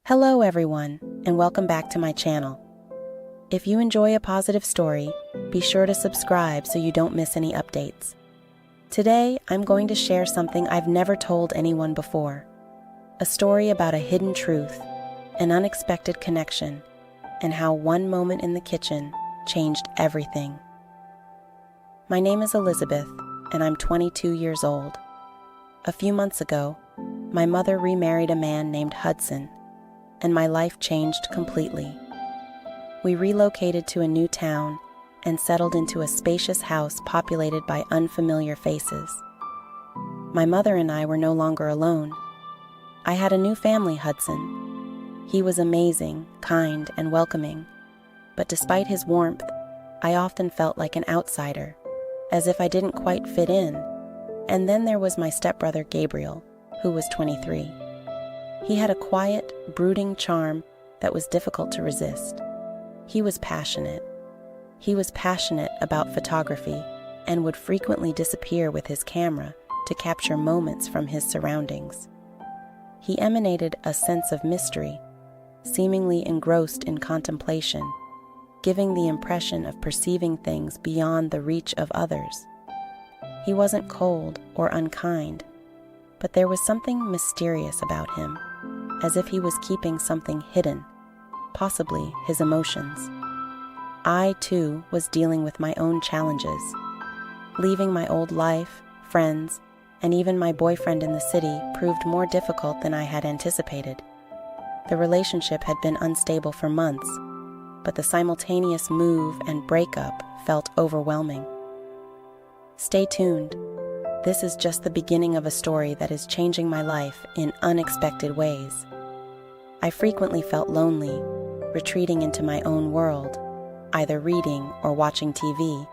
Hello everyone, and welcome back to my channel. If you enjoy a positive story, be sure to subscribe so you don't miss any updates. Today, I'm going to share something I've never told anyone before. A story about a hidden truth, an unexpected connection, and how one moment in the kitchen changed everything. My name is Elizabeth, and I'm 22 years old. A few months ago, my mother remarried a man named Hudson, and my life changed completely. We relocated to a new town and settled into a spacious house populated by unfamiliar faces. My mother and I were no longer alone. I had a new family, Hudson. He was amazing, kind, and welcoming, but despite his warmth, I often felt like an outsider, as if I didn't quite fit in. And then there was my stepbrother, Gabriel, who was 23. He had a quiet, brooding charm that was difficult to resist. He was passionate. He was passionate about photography and would frequently disappear with his camera to capture moments from his surroundings. He emanated a sense of mystery, seemingly engrossed in contemplation, giving the impression of perceiving things beyond the reach of others. He wasn't cold or unkind, but there was something mysterious about him, as if he was keeping something hidden, possibly his emotions. I, too, was dealing with my own challenges. Leaving my old life, friends, and even my boyfriend in the city proved more difficult than I had anticipated. The relationship had been unstable for months, but the simultaneous move and breakup felt overwhelming. Stay tuned. This is just the beginning of a story that is changing my life in unexpected ways. I frequently felt lonely, retreating into my own world, either reading or watching TV.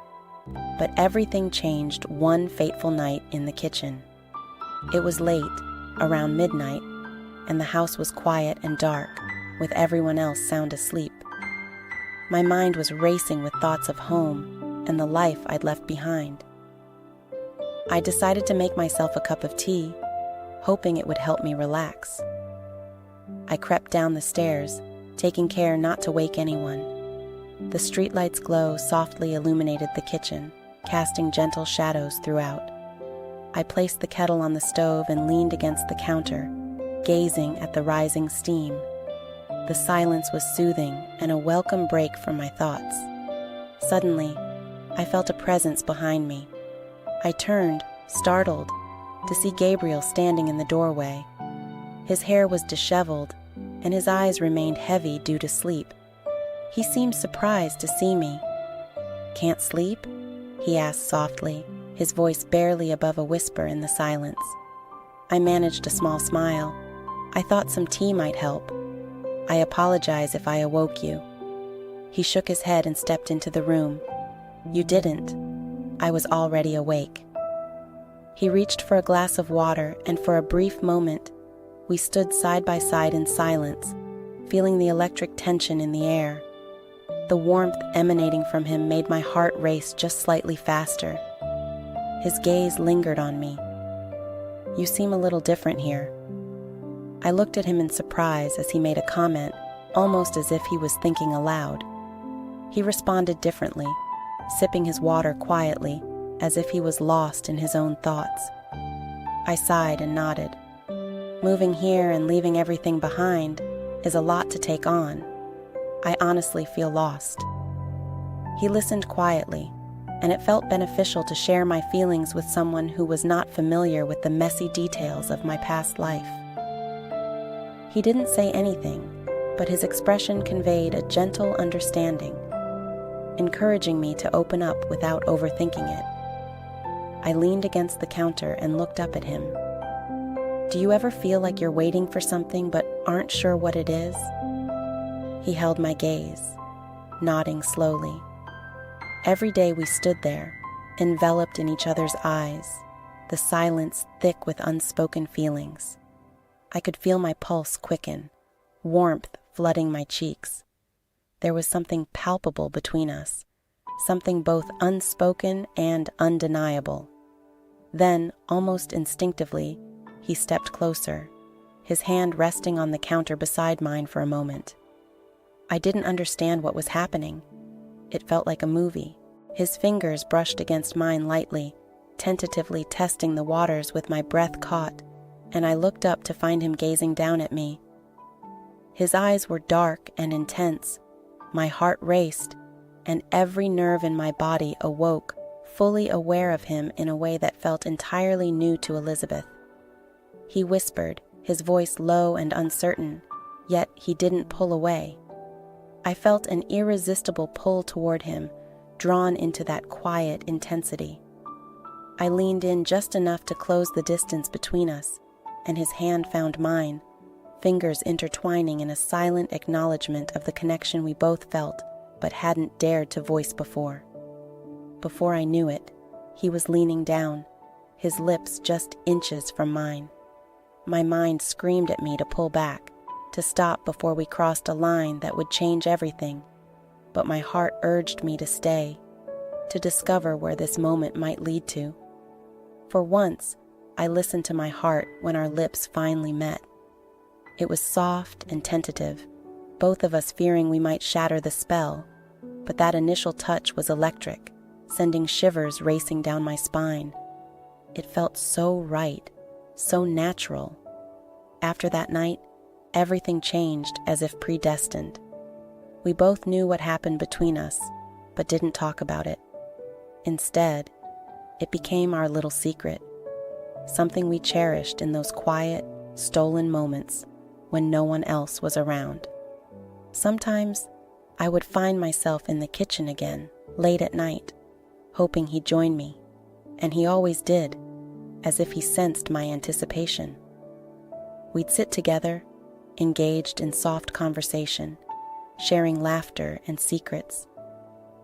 But everything changed one fateful night in the kitchen. It was late, around midnight, and the house was quiet and dark, with everyone else sound asleep. My mind was racing with thoughts of home and the life I'd left behind. I decided to make myself a cup of tea, hoping it would help me relax. I crept down the stairs, taking care not to wake anyone. The streetlight's glow softly illuminated the kitchen, casting gentle shadows throughout. I placed the kettle on the stove and leaned against the counter, gazing at the rising steam. The silence was soothing and a welcome break from my thoughts. Suddenly, I felt a presence behind me. I turned, startled, to see Gabriel standing in the doorway. His hair was disheveled, and his eyes remained heavy due to sleep. He seemed surprised to see me. "Can't sleep?" he asked softly, his voice barely above a whisper in the silence. I managed a small smile. I thought some tea might help. "I apologize if I awoke you." He shook his head and stepped into the room. "You didn't." I was already awake. He reached for a glass of water, and for a brief moment, we stood side by side in silence, feeling the electric tension in the air. The warmth emanating from him made my heart race just slightly faster. His gaze lingered on me. "You seem a little different here." I looked at him in surprise as he made a comment, almost as if he was thinking aloud. He responded differently, sipping his water quietly, as if he was lost in his own thoughts. I sighed and nodded. Moving here and leaving everything behind is a lot to take on. I honestly feel lost. He listened quietly, and it felt beneficial to share my feelings with someone who was not familiar with the messy details of my past life. He didn't say anything, but his expression conveyed a gentle understanding, encouraging me to open up without overthinking it. I leaned against the counter and looked up at him. "Do you ever feel like you're waiting for something but aren't sure what it is?" He held my gaze, nodding slowly. Every day we stood there, enveloped in each other's eyes, the silence thick with unspoken feelings. I could feel my pulse quicken, warmth flooding my cheeks. There was something palpable between us, something both unspoken and undeniable. Then, almost instinctively, he stepped closer, his hand resting on the counter beside mine for a moment. I didn't understand what was happening. It felt like a movie. His fingers brushed against mine lightly, tentatively testing the waters with my breath caught, and I looked up to find him gazing down at me. His eyes were dark and intense. My heart raced, and every nerve in my body awoke, fully aware of him in a way that felt entirely new to Elizabeth. He whispered, his voice low and uncertain, yet he didn't pull away. I felt an irresistible pull toward him, drawn into that quiet intensity. I leaned in just enough to close the distance between us, and his hand found mine, fingers intertwining in a silent acknowledgement of the connection we both felt but hadn't dared to voice before. Before I knew it, he was leaning down, his lips just inches from mine. My mind screamed at me to pull back, to stop before we crossed a line that would change everything, but my heart urged me to stay, to discover where this moment might lead to. For once, I listened to my heart when our lips finally met. It was soft and tentative, both of us fearing we might shatter the spell, but that initial touch was electric, sending shivers racing down my spine. It felt so right, so natural. After that night, everything changed as if predestined. We both knew what happened between us, but didn't talk about it. Instead, it became our little secret, something we cherished in those quiet, stolen moments when no one else was around. Sometimes, I would find myself in the kitchen again, late at night, hoping he'd join me, and he always did, as if he sensed my anticipation. We'd sit together, engaged in soft conversation, sharing laughter and secrets.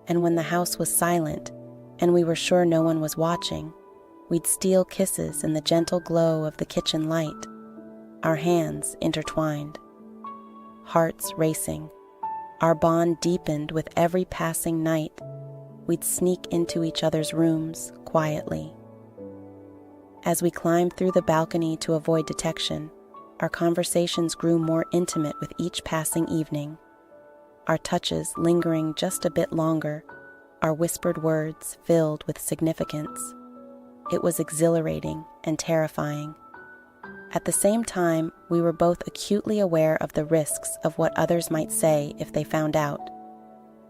And when the house was silent and we were sure no one was watching, we'd steal kisses in the gentle glow of the kitchen light, our hands intertwined. Hearts racing, our bond deepened with every passing night. We'd sneak into each other's rooms quietly. As we climbed through the balcony to avoid detection, our conversations grew more intimate with each passing evening, our touches lingering just a bit longer, our whispered words filled with significance. It was exhilarating and terrifying. At the same time, we were both acutely aware of the risks of what others might say if they found out.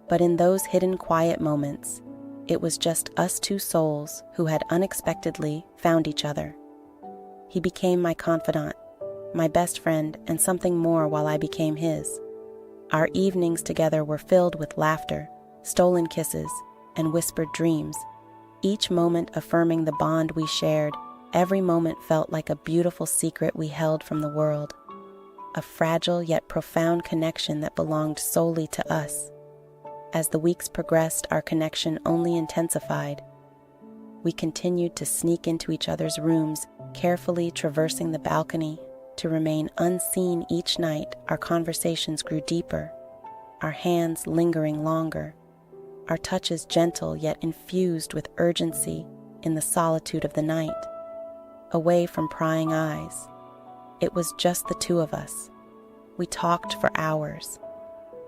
But in those hidden quiet moments, it was just us two souls who had unexpectedly found each other. He became my confidant, my best friend, and something more while I became his. Our evenings together were filled with laughter, stolen kisses, and whispered dreams, each moment affirming the bond we shared. Every moment felt like a beautiful secret we held from the world, a fragile yet profound connection that belonged solely to us. As the weeks progressed, our connection only intensified. We continued to sneak into each other's rooms, carefully traversing the balcony. To remain unseen each night, our conversations grew deeper, our hands lingering longer, our touches gentle yet infused with urgency in the solitude of the night. Away from prying eyes, it was just the two of us. We talked for hours,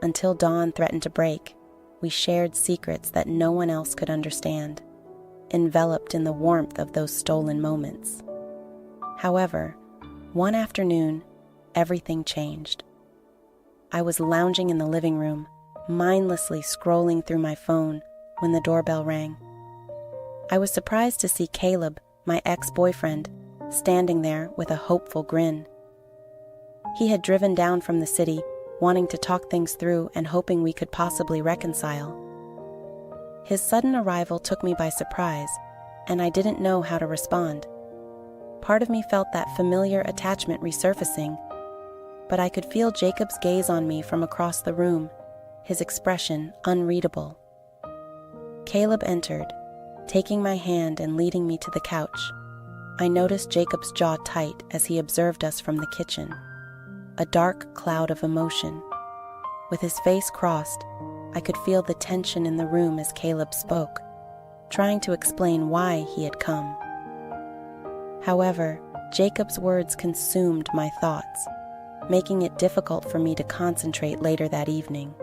until dawn threatened to break. We shared secrets that no one else could understand, enveloped in the warmth of those stolen moments. However, one afternoon, everything changed. I was lounging in the living room, mindlessly scrolling through my phone when the doorbell rang. I was surprised to see Caleb, my ex-boyfriend, standing there with a hopeful grin. He had driven down from the city, wanting to talk things through and hoping we could possibly reconcile. His sudden arrival took me by surprise, and I didn't know how to respond. Part of me felt that familiar attachment resurfacing, but I could feel Jacob's gaze on me from across the room, his expression unreadable. Caleb entered, taking my hand and leading me to the couch. I noticed Jacob's jaw tight as he observed us from the kitchen, a dark cloud of emotion. With his face crossed, I could feel the tension in the room as Caleb spoke, trying to explain why he had come. However, Jacob's words consumed my thoughts, making it difficult for me to concentrate later that evening.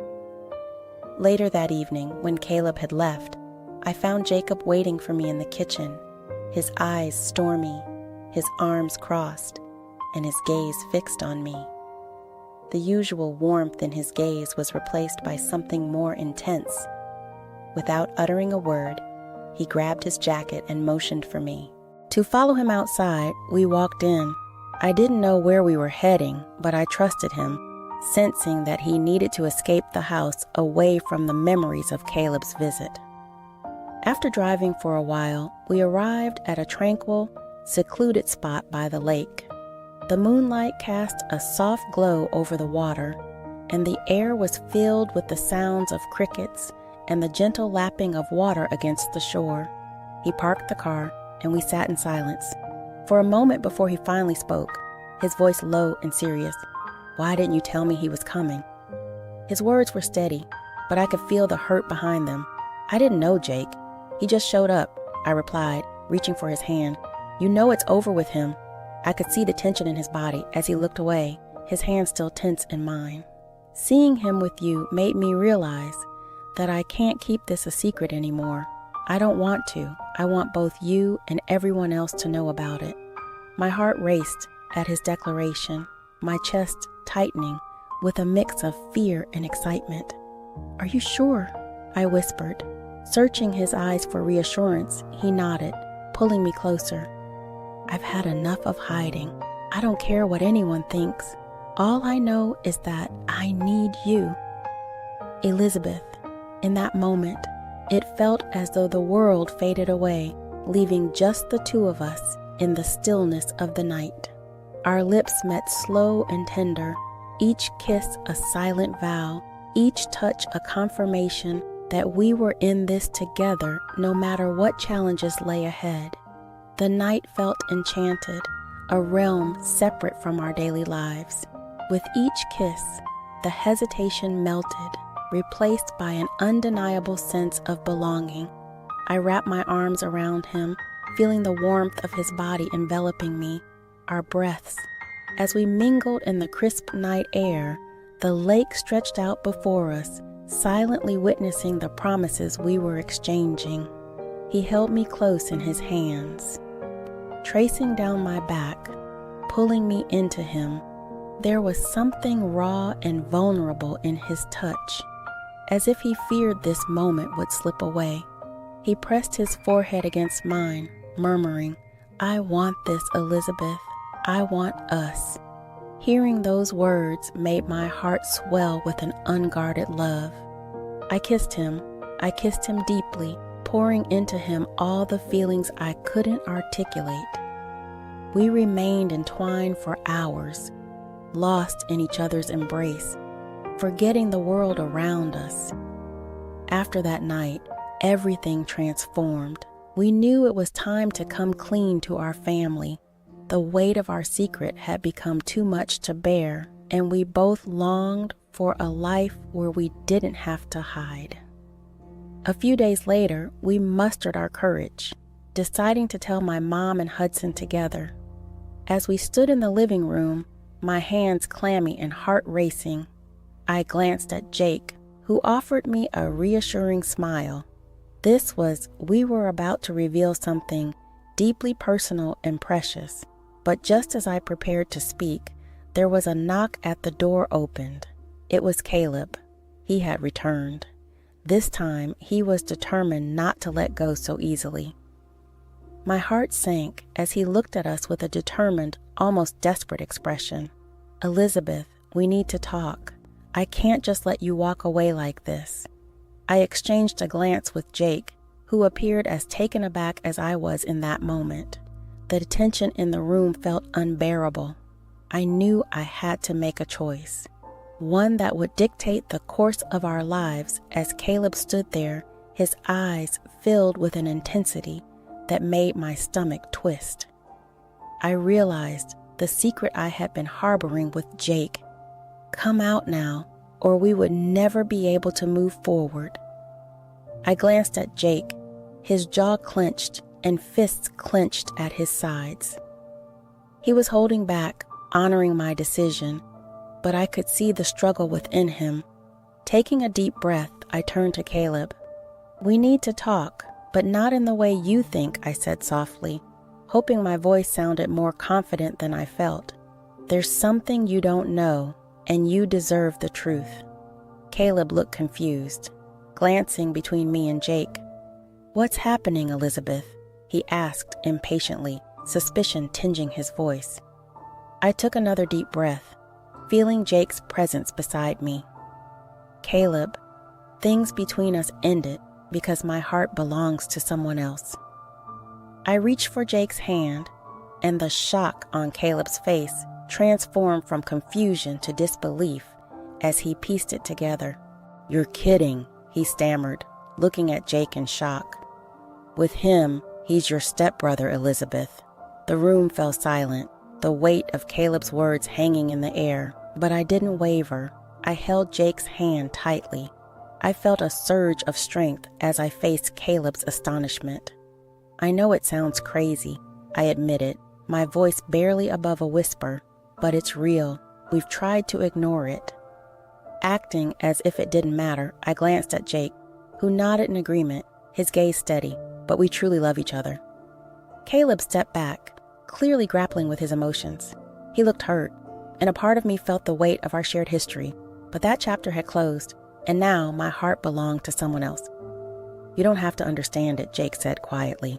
Later that evening, when Caleb had left, I found Jacob waiting for me in the kitchen, his eyes stormy, his arms crossed, and his gaze fixed on me. The usual warmth in his gaze was replaced by something more intense. Without uttering a word, he grabbed his jacket and motioned for me. To follow him outside, we walked in. I didn't know where we were heading, but I trusted him, sensing that he needed to escape the house away from the memories of Caleb's visit. After driving for a while, we arrived at a tranquil, secluded spot by the lake. The moonlight cast a soft glow over the water, and the air was filled with the sounds of crickets and the gentle lapping of water against the shore. He parked the car, and we sat in silence. For a moment before he finally spoke, his voice low and serious. "Why didn't you tell me he was coming?" His words were steady, but I could feel the hurt behind them. "I didn't know, Jake. He just showed up," I replied, reaching for his hand. "You know it's over with him." I could see the tension in his body as he looked away, his hand still tense in mine. Seeing him with you made me realize that I can't keep this a secret anymore. I don't want to. I want both you and everyone else to know about it. My heart raced at his declaration, my chest tightening with a mix of fear and excitement. "Are you sure?" I whispered. Searching his eyes for reassurance, he nodded, pulling me closer. "I've had enough of hiding. I don't care what anyone thinks. All I know is that I need you." Elizabeth, in that moment, it felt as though the world faded away, leaving just the two of us in the stillness of the night. Our lips met slow and tender, each kiss a silent vow, each touch a confirmation that we were in this together no matter what challenges lay ahead. The night felt enchanted, a realm separate from our daily lives. With each kiss, the hesitation melted, replaced by an undeniable sense of belonging. I wrapped my arms around him, feeling the warmth of his body enveloping me, our breaths. As we mingled in the crisp night air, the lake stretched out before us, silently witnessing the promises we were exchanging. He held me close in his hands, tracing down my back, pulling me into him. There was something raw and vulnerable in his touch, as if he feared this moment would slip away. He pressed his forehead against mine, murmuring, "I want this, Elizabeth. I want us." Hearing those words made my heart swell with an unguarded love. I kissed him deeply, pouring into him all the feelings I couldn't articulate. We remained entwined for hours, lost in each other's embrace, forgetting the world around us. After that night, everything transformed. We knew it was time to come clean to our family. The weight of our secret had become too much to bear, and we both longed for a life where we didn't have to hide. A few days later, we mustered our courage, deciding to tell my mom and Hudson together. As we stood in the living room, my hands clammy and heart racing, I glanced at Jake, who offered me a reassuring smile. We were about to reveal something deeply personal and precious. But just as I prepared to speak, there was a knock at the door opened. It was Caleb. He had returned. This time, he was determined not to let go so easily. My heart sank as he looked at us with a determined, almost desperate expression. "Elizabeth, we need to talk. I can't just let you walk away like this." I exchanged a glance with Jake, who appeared as taken aback as I was in that moment. The tension in the room felt unbearable. I knew I had to make a choice, one that would dictate the course of our lives. As Caleb stood there, his eyes filled with an intensity that made my stomach twist. I realized the secret I had been harboring with Jake. Come out now, or we would never be able to move forward. I glanced at Jake, his jaw clenched and fists clenched at his sides. He was holding back, honoring my decision, but I could see the struggle within him. Taking a deep breath, I turned to Caleb. "We need to talk, but not in the way you think," I said softly, hoping my voice sounded more confident than I felt. "There's something you don't know, and you deserve the truth." Caleb looked confused, glancing between me and Jake. "What's happening, Elizabeth?" he asked impatiently, suspicion tinging his voice. I took another deep breath, feeling Jake's presence beside me. "Caleb, things between us ended because my heart belongs to someone else." I reached for Jake's hand, and the shock on Caleb's face transformed from confusion to disbelief as he pieced it together. "You're kidding," he stammered, looking at Jake in shock. "With him, he's your stepbrother, Elizabeth." The room fell silent, the weight of Caleb's words hanging in the air, but I didn't waver. I held Jake's hand tightly. I felt a surge of strength as I faced Caleb's astonishment. "I know it sounds crazy," I admitted, my voice barely above a whisper, "but it's real. We've tried to ignore it." Acting as if it didn't matter, I glanced at Jake, who nodded in agreement, his gaze steady, "But we truly love each other." Caleb stepped back, clearly grappling with his emotions. He looked hurt, and a part of me felt the weight of our shared history, but that chapter had closed, and now my heart belonged to someone else. "You don't have to understand it," Jake said quietly.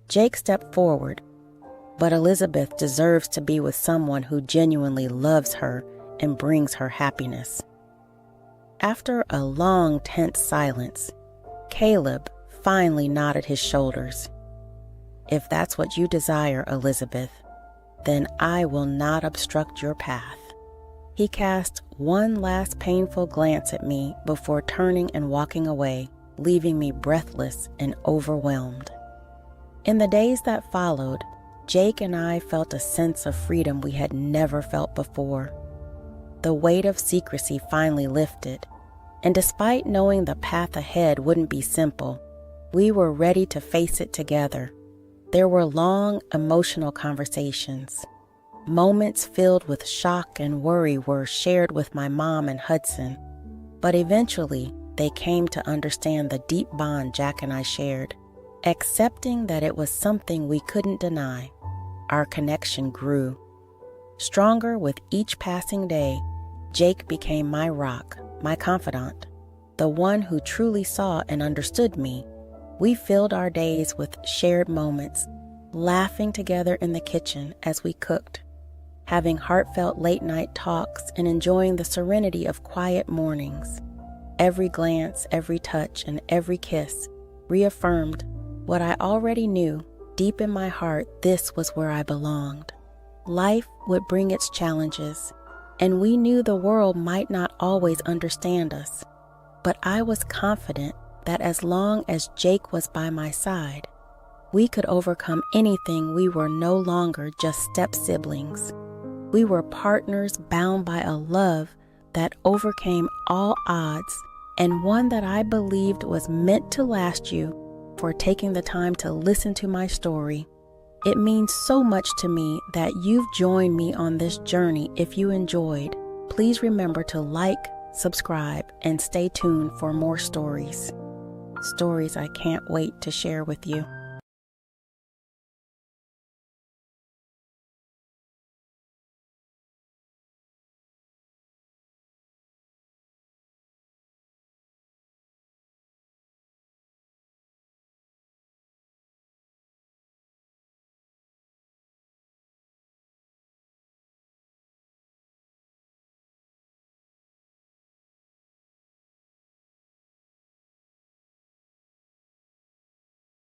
Jake stepped forward. "But Elizabeth deserves to be with someone who genuinely loves her and brings her happiness." After a long, tense silence, Caleb finally nodded his shoulders. "If that's what you desire, Elizabeth, then I will not obstruct your path." He cast one last painful glance at me before turning and walking away, leaving me breathless and overwhelmed. In the days that followed, Jake and I felt a sense of freedom we had never felt before. The weight of secrecy finally lifted, and despite knowing the path ahead wouldn't be simple, we were ready to face it together. There were long, emotional conversations. Moments filled with shock and worry were shared with my mom and Hudson, but eventually they came to understand the deep bond Jack and I shared. Accepting that it was something we couldn't deny, our connection grew. Stronger with each passing day, Jake became my rock, my confidant, the one who truly saw and understood me. We filled our days with shared moments, laughing together in the kitchen as we cooked, having heartfelt late-night talks and enjoying the serenity of quiet mornings. Every glance, every touch, and every kiss reaffirmed what I already knew. Deep in my heart, this was where I belonged. Life would bring its challenges, and we knew the world might not always understand us. But I was confident that as long as Jake was by my side, we could overcome anything. We were no longer just step-siblings. We were partners bound by a love that overcame all odds, and one that I believed was meant to last. You for taking the time to listen to my story. It means so much to me that you've joined me on this journey. If you enjoyed, please remember to like, subscribe, and stay tuned for more stories. Stories I can't wait to share with you.